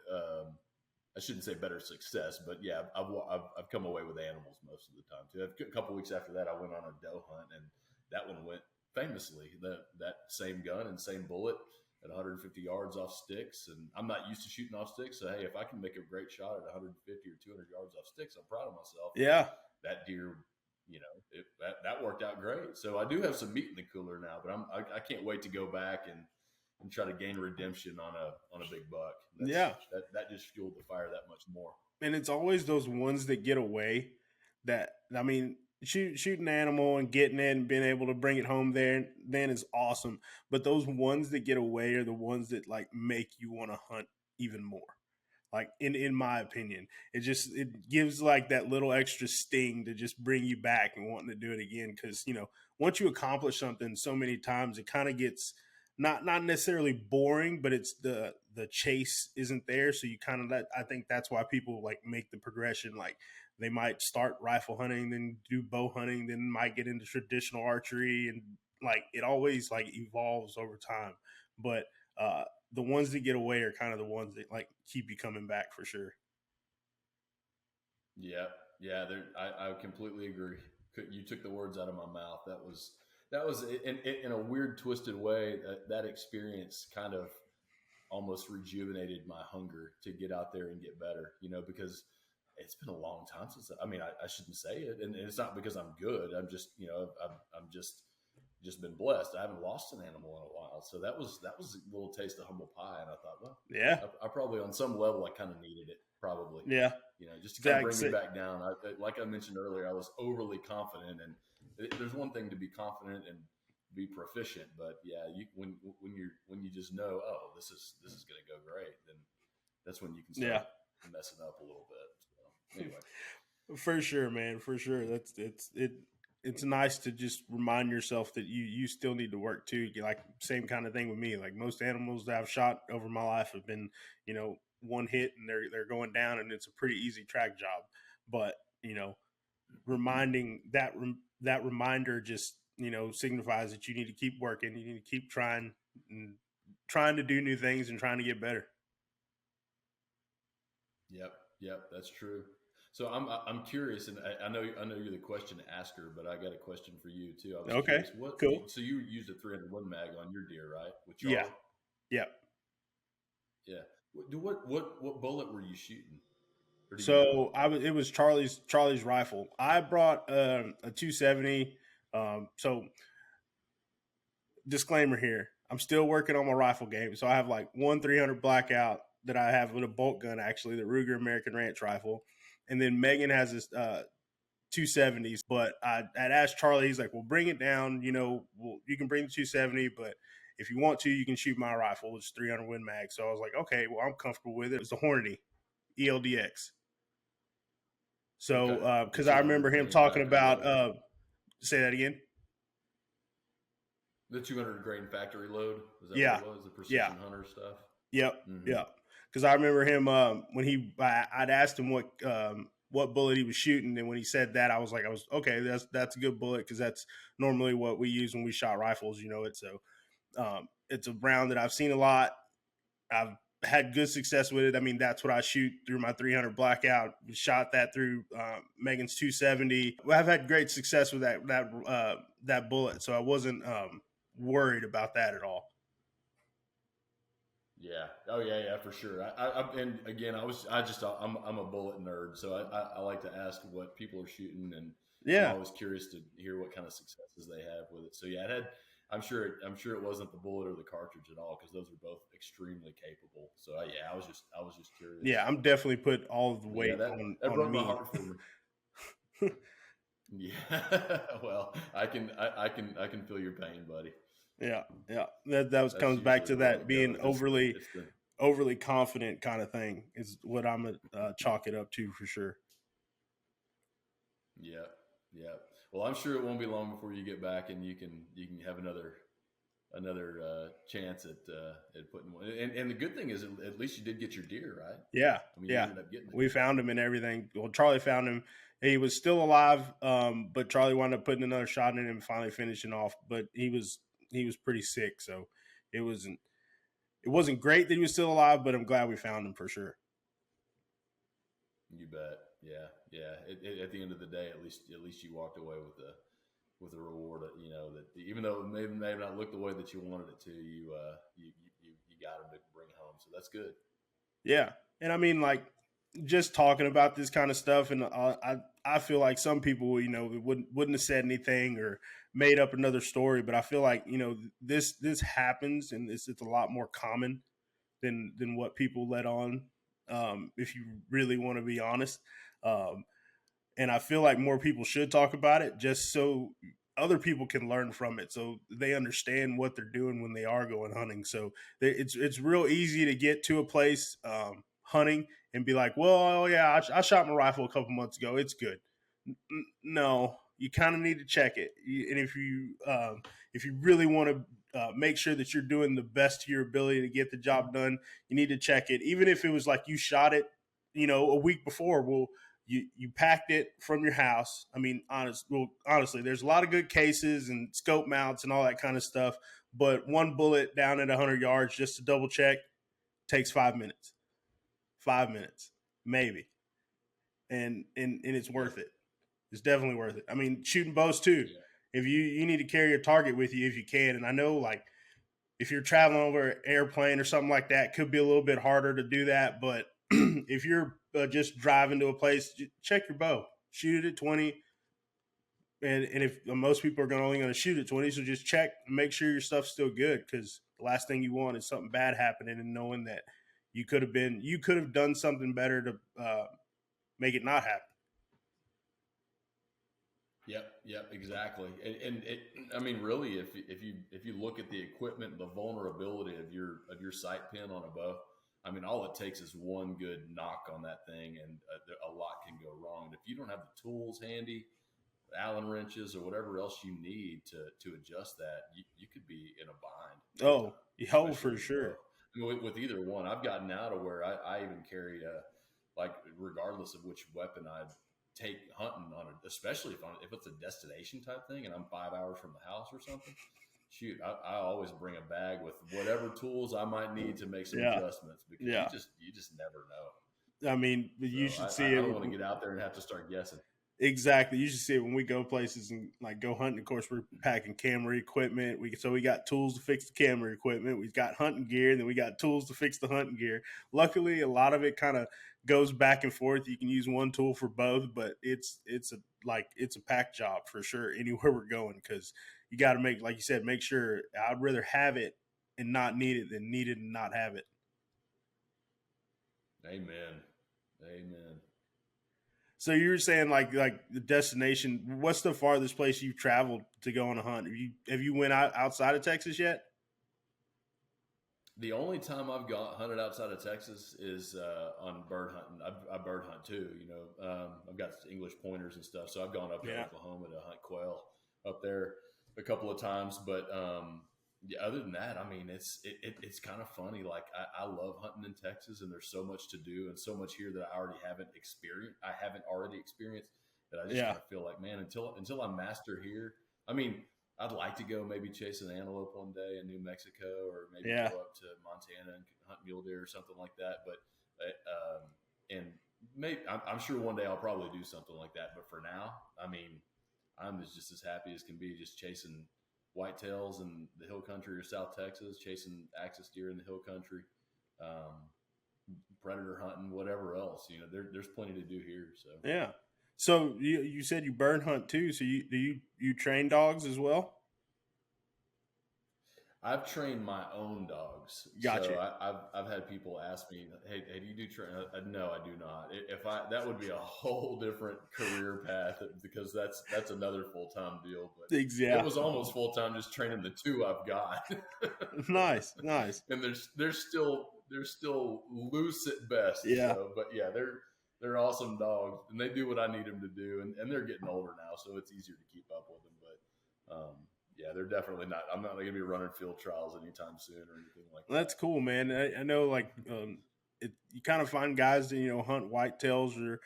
I shouldn't say better success, but yeah, I've come away with animals most of the time too. A couple weeks after that, I went on a doe hunt, and that one went famously. That same gun and same bullet at 150 yards off sticks, and I'm not used to shooting off sticks. So hey, if I can make a great shot at 150 or 200 yards off sticks, I'm proud of myself. Yeah, that deer, you know, that worked out great. So I do have some meat in the cooler now, but I can't wait to go back and try to gain redemption on a big buck. That just fueled the fire that much more. And it's always those ones that get away. That, I mean, shooting an animal and getting it and being able to bring it home then is awesome. But those ones that get away are the ones that like make you want to hunt even more. Like in my opinion, it gives like that little extra sting to just bring you back and wanting to do it again. Because, you know, once you accomplish something so many times, it kind of gets not necessarily boring, but it's the chase isn't there. So you kind of I think that's why people like make the progression. Like they might start rifle hunting, then do bow hunting, then might get into traditional archery, and like it always like evolves over time. But the ones that get away are kind of the ones that like keep you coming back for sure. Yeah. I completely agree. You took the words out of my mouth. That was in a weird, twisted way. That experience kind of almost rejuvenated my hunger to get out there and get better. You know, because it's been a long time since. I mean, I shouldn't say it, and it's not because I'm good. I'm just, you know, I'm just just been blessed. I haven't lost an animal in a while, so that was a little taste of humble pie. And I thought, well, Yeah. I probably on some level I kind of needed it, probably. Yeah. Just to kind of bring me back down. Like I mentioned earlier, I was overly confident, and there's one thing to be confident and be proficient, but yeah, when you just know, oh, this is going to go great, then that's when you can start messing up a little bit. So anyway, for sure, man, for sure. It's nice to just remind yourself that you still need to work too. Like same kind of thing with me. Like most animals that I've shot over my life have been, one hit and they're going down, and it's a pretty easy track job. But reminding that reminder just signifies that you need to keep working. You need to keep trying to do new things and trying to get better. Yep, that's true. So I'm curious, and I know you're the question asker, but I got a question for you too. I was curious, cool. So you used a 301 mag on your deer, right? With Charlie? Yeah. What bullet were you shooting? So it was Charlie's rifle. I brought a 270. So disclaimer here, I'm still working on my rifle game. So I have like one 300 blackout that I have with a bolt gun, actually, the Ruger American Ranch rifle. And then Meagan has this 270s. But I'd asked Charlie, he's like, well, bring it down. You can bring the 270, but if you want to, you can shoot my rifle. It's 300 Win Mag. So I was like, okay, well, I'm comfortable with it. It's the Hornady ELDX. So, because I remember him talking about, say that again. The 200 grain factory load. Is that what it was? The precision hunter stuff. Yep. Mm-hmm. Yeah. Because I remember him when I'd asked him what bullet he was shooting, and when he said that, I was okay. That's a good bullet because that's normally what we use when we shot rifles. It's a round that I've seen a lot. I've had good success with it. I mean, that's what I shoot through my 300 blackout. Shot that through Megan's 270. I've had great success with that bullet, so I wasn't worried about that at all. Yeah. Oh yeah, for sure. And again, I'm a bullet nerd, so I like to ask what people are shooting, and I'm always curious to hear what kind of successes they have with it. So yeah, I'm sure it wasn't the bullet or the cartridge at all, because those are both extremely capable. So I was just curious. Yeah, I'm definitely put all of the weight on broke me. My heart for me. Yeah. Well, I can feel your pain, buddy. Yeah. That comes back to that being overly confident kind of thing is what I'm gonna chalk it up to for sure. Yeah. Well, I'm sure it won't be long before you get back and you can have another chance at putting one. And the good thing is, at least you did get your deer, right? Yeah. I mean, you ended up getting it. We found him and everything. Well, Charlie found him. He was still alive, but Charlie wound up putting another shot in him and finally finishing off. But he was pretty sick, so it wasn't great that he was still alive, but I'm glad we found him for sure. You bet. Yeah. At the end of the day, at least you walked away with a reward. That even though it may not look the way that you wanted it to, you got him to bring home. So that's good. Yeah, and I mean, like, just talking about this kind of stuff, and I feel like some people, wouldn't have said anything or made up another story, but I feel like this happens, and it's a lot more common than what people let on. If you really want to be honest, and I feel like more people should talk about it, just so other people can learn from it, so they understand what they're doing when they are going hunting. So it's real easy to get to a place hunting and be like, well, yeah, I shot my rifle a couple months ago. It's good. No, you kind of need to check it. And if you really want to make sure that you're doing the best to your ability to get the job done, you need to check it. Even if it was like you shot it, a week before, well, you packed it from your house. I mean, honestly, there's a lot of good cases and scope mounts and all that kind of stuff, but one bullet down at 100 yards just to double check takes 5 minutes. 5 minutes, maybe. And it's worth it. It's definitely worth it. I mean, shooting bows too. Yeah. If you need to carry a target with you if you can. And I know, like, if you're traveling over an airplane or something like that, it could be a little bit harder to do that. But if you're just driving to a place, check your bow. Shoot it at 20. and if most people are only going to shoot at 20, so just check and make sure your stuff's still good, because the last thing you want is something bad happening and knowing that you could have done something better to make it not happen. Yep, exactly. And I mean, really, if you look at the equipment, the vulnerability of your sight pin on a bow, I mean, all it takes is one good knock on that thing, and a lot can go wrong. And if you don't have the tools handy, Allen wrenches or whatever else you need to adjust that, you could be in a bind. For sure. I mean, with either one, I've gotten out of where I even carry like regardless of which weapon I take hunting on it, especially if it's a destination type thing and I'm 5 hours from the house or something. Shoot, I always bring a bag with whatever tools I might need to make some adjustments, because you just never know. I mean, you should see I it. don't want to get out there and have to start guessing. Exactly. You should see it when we go places and like go hunting. Of course, we're packing camera equipment. We got tools to fix the camera equipment. We've got hunting gear, and then we got tools to fix the hunting gear. Luckily, a lot of it kind of goes back and forth. You can use one tool for both, but it's a pack job for sure anywhere we're going, because you got to like you said, make sure. I'd rather have it and not need it than need it and not have it. Amen. So you were saying like the destination. What's the farthest place you've traveled to go on a hunt? Have you went outside of Texas yet? The only time I've hunted outside of Texas is on bird hunting. I bird hunt too. I've got English pointers and stuff, so I've gone up to Oklahoma to hunt quail up there a couple of times. But other than that, I mean, it's kind of funny. Like I love hunting in Texas, and there's so much to do and so much here that I haven't already experienced that I just kind of feel like, man, until I master here. I mean, I'd like to go maybe chase an antelope one day in New Mexico, or maybe go up to Montana and hunt mule deer or something like that. But and maybe I'm sure one day I'll probably do something like that. But for now, I mean, I'm just as happy as can be just chasing whitetails in the hill country or South Texas, chasing axis deer in the hill country, predator hunting, whatever else. There's plenty to do here. So yeah. So you said you bird hunt too. So do you train dogs as well? I've trained my own dogs. Gotcha. So I've had people ask me, "Hey, do you do train?" No, I do not. That would be a whole different career path, because that's another full-time deal. But exactly, it was almost full-time just training the two I've got. Nice. And they're still loose at best. Yeah. So, but yeah, they're awesome dogs, and they do what I need them to do, and they're getting older now, so it's easier to keep up with them. But yeah, they're definitely not. I'm not going to be running field trials anytime soon or anything like that. That's cool, man. I know, like, you kind of find guys that hunt whitetails or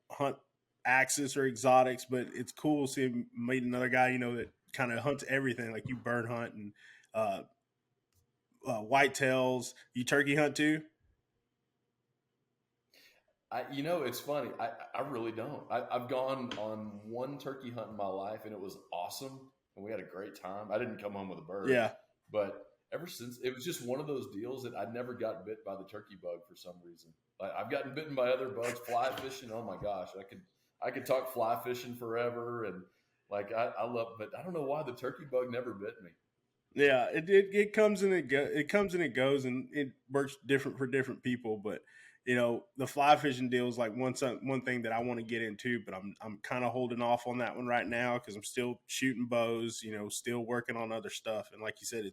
hunt axis or exotics, but it's cool seeing meet another guy that kind of hunts everything. Like you bird hunt and whitetails. You turkey hunt too? It's funny. I really don't. I've gone on one turkey hunt in my life, and it was awesome, and we had a great time. I didn't come home with a bird. Yeah. But ever since, it was just one of those deals that I never got bit by the turkey bug for some reason. Like, I've gotten bitten by other bugs, fly fishing. Oh my gosh, I could talk fly fishing forever, and like I love, but I don't know why the turkey bug never bit me. Yeah, it comes and it comes and it goes, and it works different for different people. But the fly fishing deal is like one thing that I want to get into, but I'm kind of holding off on that one right now because I'm still shooting bows, still working on other stuff. And like you said,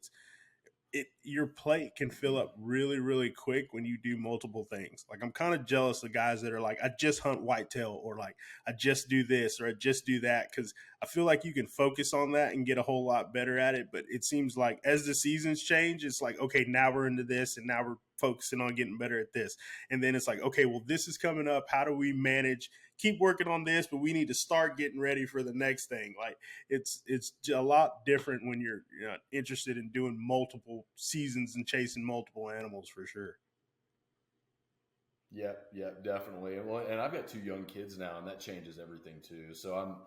your plate can fill up really, really quick when you do multiple things. Like I'm kind of jealous of guys that are like, I just hunt whitetail, or like I just do this, or I just do that. Cause I feel like you can focus on that and get a whole lot better at it. But it seems like as the seasons change, it's like, okay, now we're into this and now we're focusing on getting better at this. And then it's like, okay, well, this is coming up. How do we manage, keep working on this, but we need to start getting ready for the next thing. Like it's a lot different when you're interested in doing multiple seasons and chasing multiple animals for sure. Yeah, definitely. And I've got 2 young kids now, and that changes everything too. So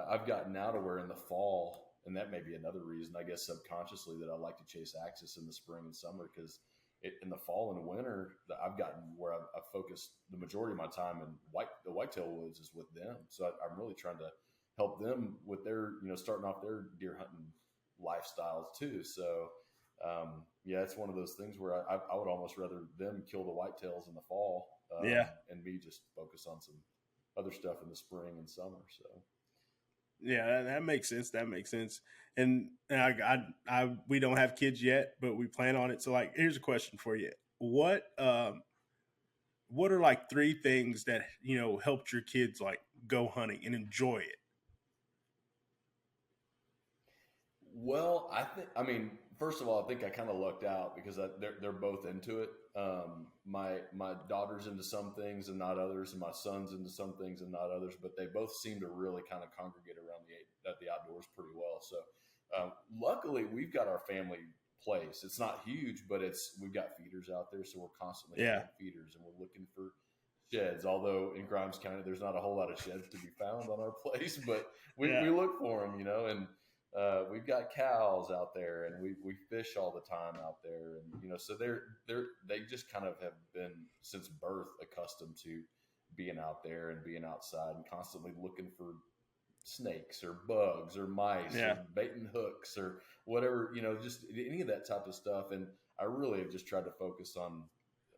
I've gotten out of where in the fall, and that may be another reason, I guess, subconsciously, that I like to chase axis in the spring and summer, because in the fall and winter, I've gotten where I've focused the majority of my time in the whitetail woods is with them. So I'm really trying to help them with their, starting off their deer hunting lifestyles too. So, yeah, it's one of those things where I would almost rather them kill the whitetails in the fall, and me just focus on some other stuff in the spring and summer. So, yeah, that makes sense. That makes sense. And we don't have kids yet, but we plan on it. So, like, here's a question for you: what are like three things that helped your kids like go hunting and enjoy it? well, I mean, first of all, I think I kind of lucked out because they're both into it. My daughter's into some things and not others, and my son's into some things and not others. But they both seem to really kind of congregate around the outdoors pretty well. So, luckily, we've got our family place. It's not huge, but we've got feeders out there, so we're constantly feeding feeders, and we're looking for sheds. Although in Grimes County, there's not a whole lot of sheds to be found on our place, but we look for them, and. We've got cows out there, and we fish all the time out there, and so they just kind of have been since birth accustomed to being out there and being outside and constantly looking for snakes or bugs or mice or baiting hooks or whatever, just any of that type of stuff. And I really have just tried to focus on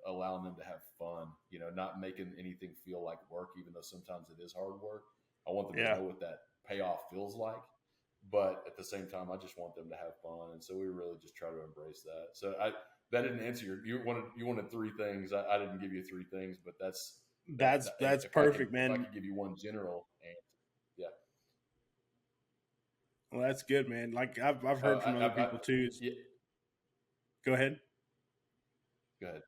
allowing them to have fun, not making anything feel like work, even though sometimes it is hard work. I want them to know what that payoff feels like. But at the same time, I just want them to have fun, and so we really just try to embrace that. So that didn't answer you wanted three things. I didn't give you three things, but that's perfect, man. If I could give you one general answer, yeah. Well, that's good, man. Like I've heard from other people too. Go ahead. Go ahead.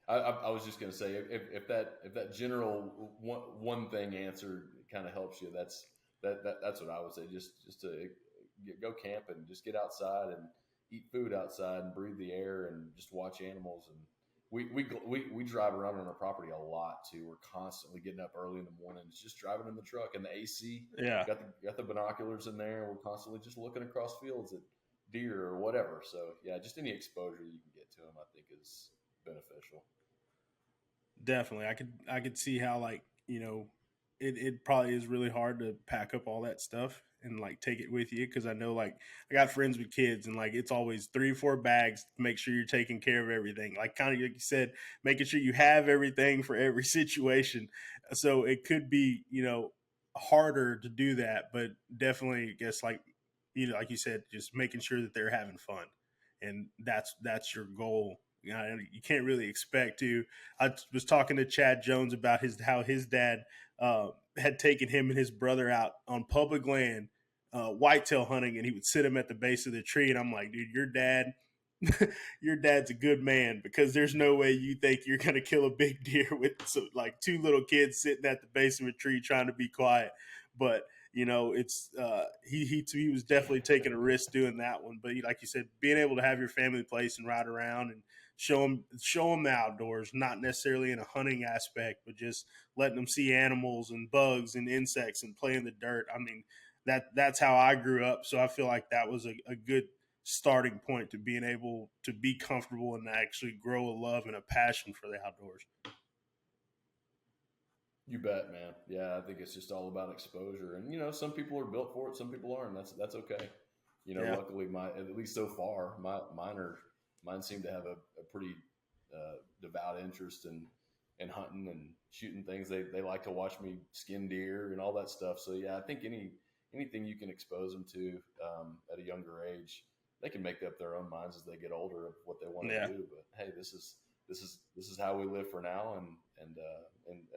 I was just going to say if that general one thing answer kind of helps you, that's what I would say. Just to go camping, just get outside and eat food outside and breathe the air and just watch animals. And we drive around on our property a lot too. We're constantly getting up early in the mornings, just driving in the truck and the AC. Yeah, got the binoculars in there, and we're constantly just looking across fields at deer or whatever. So yeah, just any exposure you can get to them, I think, is beneficial. Definitely, I could see how, like, it probably is really hard to pack up all that stuff and like take it with you, because I know, like, I got friends with kids, and like it's always 3 or 4 bags to make sure you're taking care of everything, like kind of like you said, making sure you have everything for every situation. So it could be harder to do that, but definitely, I guess, like like you said, just making sure that they're having fun, and that's your goal. You can't really expect to. I was talking to Chad Jones about how his dad had taken him and his brother out on public land whitetail hunting, and he would sit him at the base of the tree. And I'm like, dude, your dad's a good man, because there's no way you think you're going to kill a big deer with like 2 little kids sitting at the base of a tree trying to be quiet. But it's he was definitely taking a risk doing that one. But like you said, being able to have your family place and ride around and show them the outdoors, not necessarily in a hunting aspect, but just letting them see animals and bugs and insects and play in the dirt. I mean, that's how I grew up. So I feel like that was a good starting point to being able to be comfortable and actually grow a love and a passion for the outdoors. You bet, man. Yeah, I think it's just all about exposure, and some people are built for it, some people aren't. That's okay. Luckily, at least so far, mine seem to have a pretty devout interest in hunting and shooting things. They like to watch me skin deer and all that stuff. So yeah, I think anything you can expose them to at a younger age, they can make up their own minds as they get older of what they want to do. But hey, this is how we live for now, and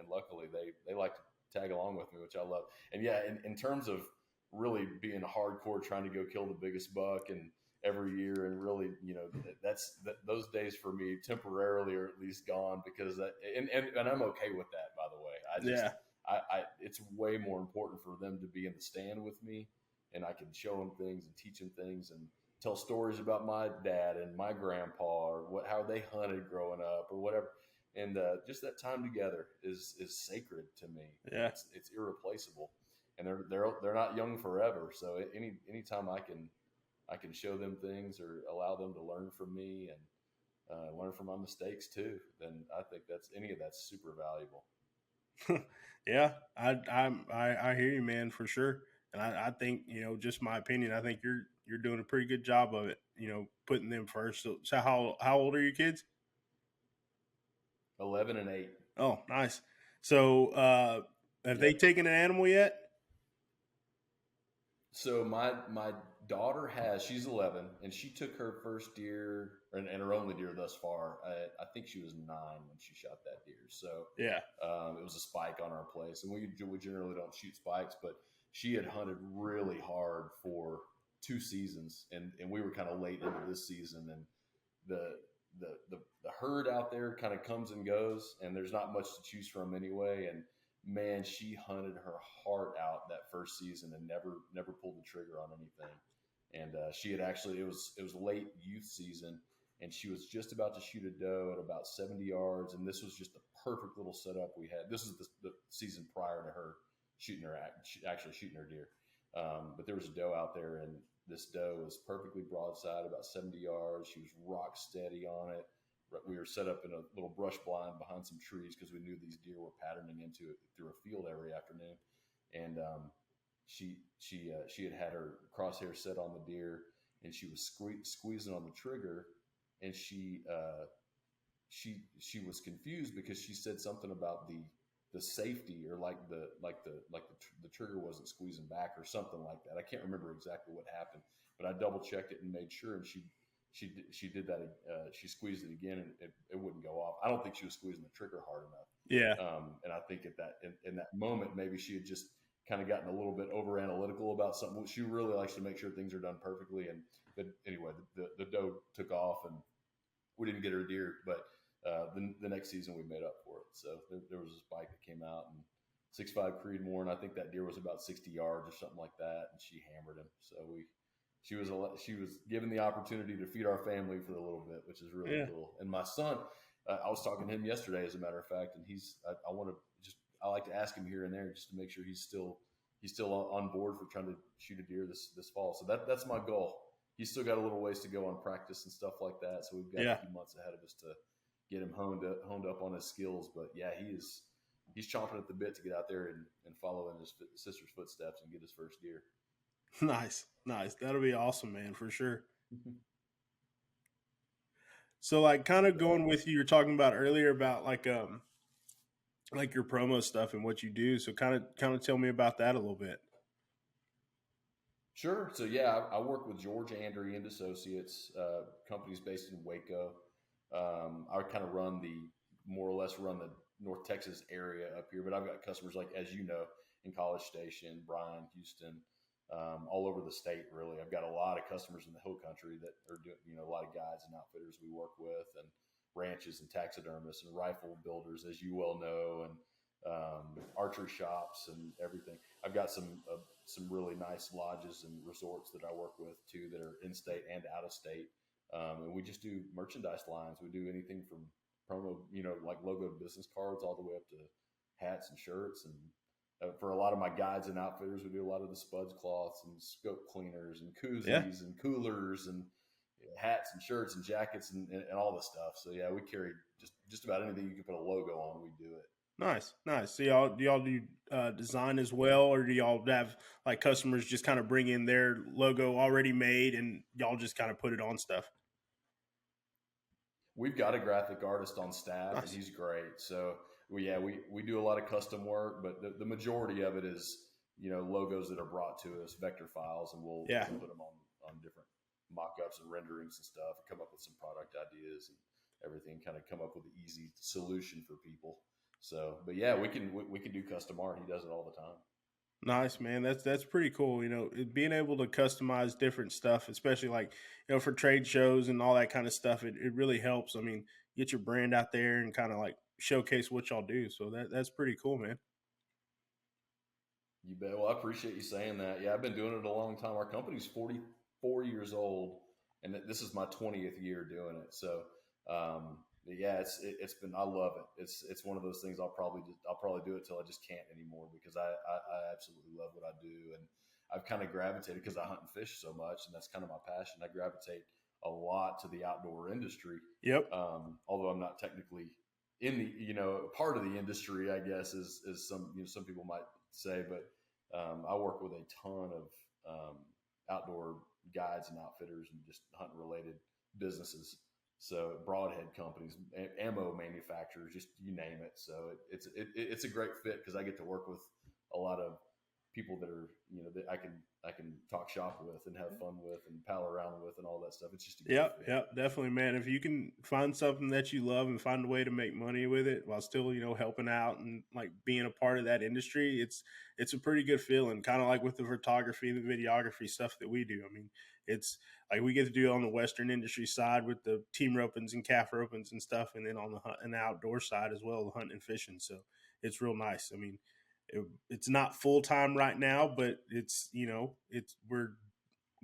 luckily they like to tag along with me, which I love. And yeah, in terms of really being hardcore, trying to go kill the biggest buck and every year, and really, those days for me temporarily are at least gone, because and I'm okay with that, by the way. It's way more important for them to be in the stand with me, and I can show them things and teach them things and tell stories about my dad and my grandpa, or how they hunted growing up or whatever. And just that time together is sacred to me. Yeah, it's irreplaceable, and they're not young forever. So anytime I can show them things or allow them to learn from me and learn from my mistakes too, then I think that's super valuable. Yeah, I hear you, man, for sure. And I think, just my opinion, I think you're doing a pretty good job of it, putting them first. So how old are your kids? 11 and 8. Oh, nice. So have they taken an animal yet? So my daughter she's 11, and she took her first deer and her only deer thus far. I think she was 9 when she shot that deer. So Yeah. it was a spike on our place, and we generally don't shoot spikes, but she had hunted really hard for 2 seasons, and we were kind of late into this season, and the herd out there kind of comes and goes, and there's not much to choose from anyway. And man, she hunted her heart out that first season and never pulled the trigger on anything. And she had actually, it was late youth season, and she was just about to shoot a doe at about 70 yards. And this was just the perfect little setup we had. This is the season prior to her actually shooting her deer. But there was a doe out there, and this doe was perfectly broadside, about 70 yards. She was rock steady on it. We were set up in a little brush blind behind some trees because we knew these deer were patterning into it through a field every afternoon. And she had her crosshair set on the deer, and she was squeezing on the trigger, and she was confused because she said something about the safety, or like the trigger wasn't squeezing back or something like that. I can't remember exactly what happened, but I double checked it and made sure, and she did that. She squeezed it again, and it wouldn't go off. I don't think she was squeezing the trigger hard enough. Yeah. And I think in that moment, maybe she had just kind of gotten a little bit over analytical about something. She really likes to make sure things are done perfectly. But anyway, the doe took off, and we didn't get her deer, but the next season we made up for it. So there was a spike that came out, and 6.5 Creedmoor, and I think that deer was about 60 yards or something like that, and she hammered him. So she was given the opportunity to feed our family for a little bit, which is really cool. And my son, I was talking to him yesterday, as a matter of fact, and I like to ask him here and there just to make sure he's still on board for trying to shoot a deer this fall. So that's my goal. He's still got a little ways to go on practice and stuff like that. So we've got a few months ahead of us to get him honed up on his skills. But yeah, he's chomping at the bit to get out there and follow in his sister's footsteps and get his first deer. Nice. That'll be awesome, man, for sure. So, like, kind of going with you were talking about earlier about like your promo stuff and what you do. So kind of tell me about that a little bit. Sure. So yeah, I work with George Andry and Associates, companies based in Waco. I kind of more or less run the North Texas area up here, but I've got customers like, as you know, in College Station, Bryan, Houston, all over the state, really. I've got a lot of customers in the Hill Country that are doing, a lot of guides and outfitters we work with, and ranches and taxidermists and rifle builders, as you well know, and archery shops and everything. I've got some really nice lodges and resorts that I work with too, that are in state and out of state. And we just do merchandise lines. We do anything from promo, like logo business cards, all the way up to hats and shirts. And for a lot of my guides and outfitters, we do a lot of the spuds cloths and scope cleaners and koozies and coolers and hats and shirts and jackets and all this stuff. So yeah, we carry just about anything you can put a logo on, we do it. Nice. So do y'all do design as well, or do y'all have like customers just kind of bring in their logo already made and y'all just kind of put it on stuff? We've got a graphic artist on staff, Nice. and he's great. So we do a lot of custom work, but the majority of it is, logos that are brought to us, vector files, and we'll put them on different mock-ups and renderings and stuff, and come up with some product ideas and everything, kind of come up with an easy solution for people. So, but yeah, we can do custom art. He does it all the time. Nice, man. That's pretty cool. Being able to customize different stuff, especially like, for trade shows and all that kind of stuff, it really helps. I mean, get your brand out there and kind of like showcase what y'all do. So that's pretty cool, man. You bet. Well, I appreciate you saying that. Yeah, I've been doing it a long time. Our company's 44 years old, and this is my 20th year doing it. So, yeah, it's been, I love it. It's one of those things I'll probably do it till I just can't anymore, because I absolutely love what I do. And I've kind of gravitated, because I hunt and fish so much, and that's kind of my passion. I gravitate a lot to the outdoor industry. Yep. Although I'm not technically in the, part of the industry, I guess, is some, some people might say, but I work with a ton of outdoor guides and outfitters and just hunting related businesses. So broadhead companies, ammo manufacturers, just you name it. So it's a great fit because I get to work with a lot of people that are, that I can talk shop with and have fun with and pal around with and all that stuff. It's just a good fit. Yep, definitely, man. If you can find something that you love and find a way to make money with it while still, helping out and like being a part of that industry, it's a pretty good feeling. Kind of like with the photography and the videography stuff that we do. I mean, it's like we get to do it on the Western industry side with the team ropings and calf ropings and stuff, and then on the hunt and the outdoor side as well, the hunting and fishing. So it's real nice. I mean, it's not full time right now, but it's we're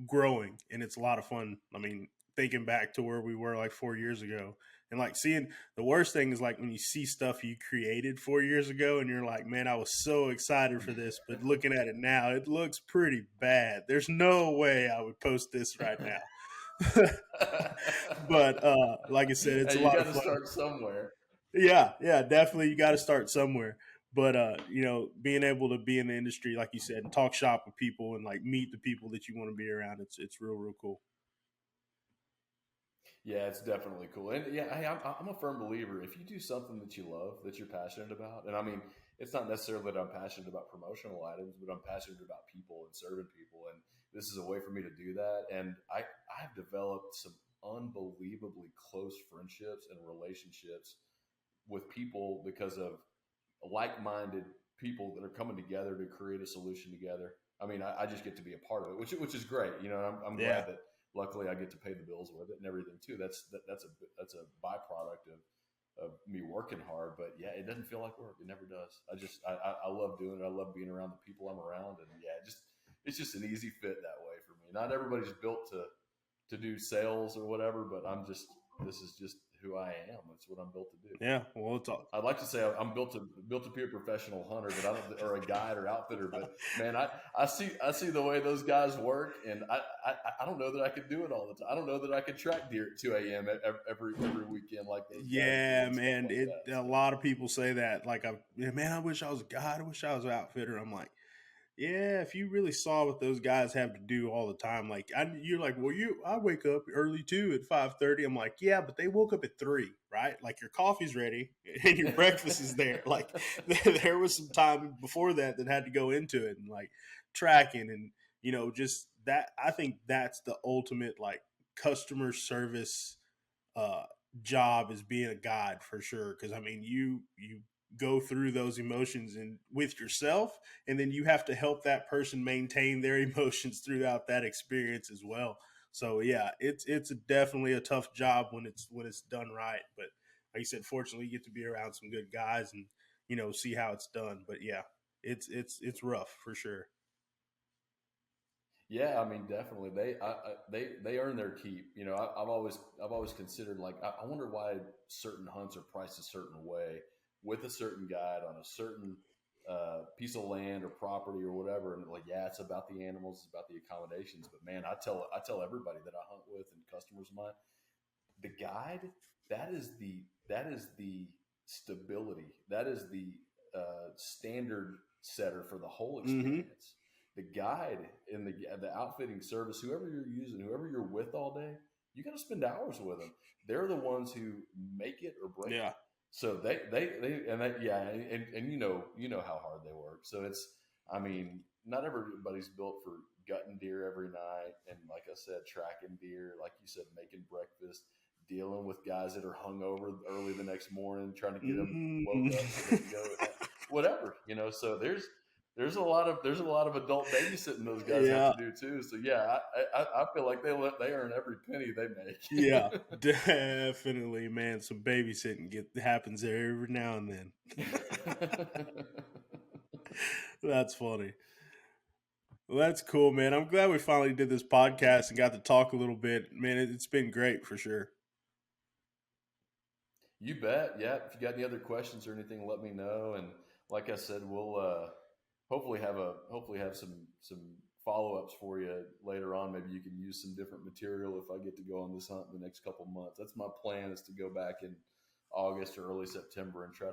growing and it's a lot of fun. I mean, thinking back to where we were like 4 years ago, and like seeing the worst thing is like when you see stuff you created 4 years ago and you're like, man, I was so excited for this, but looking at it now, it looks pretty bad. There's no way I would post this right now. But like I said, it's a lot of fun. You got to start somewhere. Yeah, definitely. You got to start somewhere. But being able to be in the industry, like you said, and talk shop with people and like meet the people that you want to be around, it's real cool. Yeah, it's definitely cool. And yeah, hey, I'm a firm believer. If you do something that you love, that you're passionate about, and I mean, it's not necessarily that I'm passionate about promotional items, but I'm passionate about people and serving people. And this is a way for me to do that. And I've developed some unbelievably close friendships and relationships with people because of like-minded people that are coming together to create a solution together. I mean, I just get to be a part of it, which is great. I'm glad that luckily I get to pay the bills with it and everything too. That's a byproduct of me working hard. But yeah, it doesn't feel like work. It never does. I love doing it. I love being around the people I'm around, and yeah, it's just an easy fit that way for me. Not everybody's built to do sales or whatever, but this is just who I am. It's what I'm built to do. Yeah, well, I'd like to say I'm built to be a professional hunter, but I don't, or a guide or outfitter. But man, I see the way those guys work, and I don't know that I could do it all the time. I don't know that I could track deer at 2 a.m. every weekend like those. Yeah, man. A lot of people say that. Like, I wish I was a guide. I wish I was an outfitter. I'm like, yeah, if you really saw what those guys have to do all the time, like you're like, well, I wake up early too at 5:30. I'm like, yeah, but they woke up at 3, right? Like your coffee's ready and your breakfast is there. Like there was some time before that had to go into it and like tracking and just that. I think that's the ultimate like customer service job is being a guide for sure. Because I mean, you go through those emotions and with yourself, and then you have to help that person maintain their emotions throughout that experience as well. So yeah, it's definitely a tough job when it's done right. But like you said, fortunately you get to be around some good guys and see how it's done. But yeah, it's rough for sure. Yeah, I mean, definitely. They earn their keep. I've always considered like I wonder why certain hunts are priced a certain way with a certain guide on a certain piece of land or property or whatever. And like, yeah, it's about the animals, it's about the accommodations. But man, I tell everybody that I hunt with and customers of mine, the guide, that is the stability. That is the standard setter for the whole experience. Mm-hmm. The guide in the outfitting service, whoever you're using, whoever you're with all day, you got to spend hours with them. They're the ones who make it or break it. So they and you know how hard they work. So I mean, not everybody's built for gutting deer every night, and like I said, tracking deer, like you said, making breakfast, dealing with guys that are hungover early the next morning, trying to get them woke up so they can go whatever. So there's a lot of adult babysitting those guys have to do too. So yeah, I feel like they earn every penny they make. Yeah, definitely, man. Some babysitting happens there every now and then. That's funny. Well, that's cool, man. I'm glad we finally did this podcast and got to talk a little bit. Man, it's been great for sure. You bet. Yeah. If you got any other questions or anything, let me know. And like I said, we'll hopefully have some follow-ups for you later on. Maybe you can use some different material if I get to go on this hunt in the next couple months. That's my plan, is to go back in August or early September and try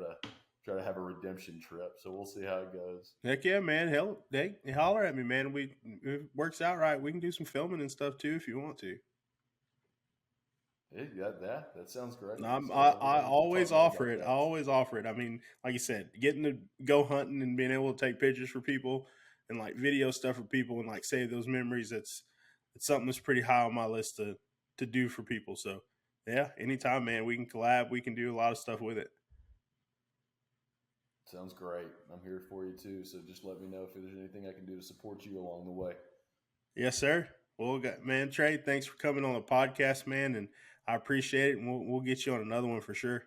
try to have a redemption trip. So we'll see how it goes. Heck yeah, man. Hell, hey, holler at me, man. If it works out right, we can do some filming and stuff too if you want to. Yeah, that sounds great. I always offer it. I always offer it. I mean, like you said, getting to go hunting and being able to take pictures for people and like video stuff for people and like save those memories. It's something that's pretty high on my list to do for people. So yeah, anytime, man, we can collab. We can do a lot of stuff with it. Sounds great. I'm here for you too. So just let me know if there's anything I can do to support you along the way. Yes, sir. Well, man, Trey, thanks for coming on the podcast, man, and I appreciate it. And we'll get you on another one for sure.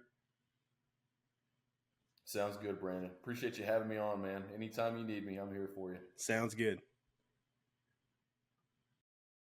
Sounds good, Brandon. Appreciate you having me on, man. Anytime you need me, I'm here for you. Sounds good.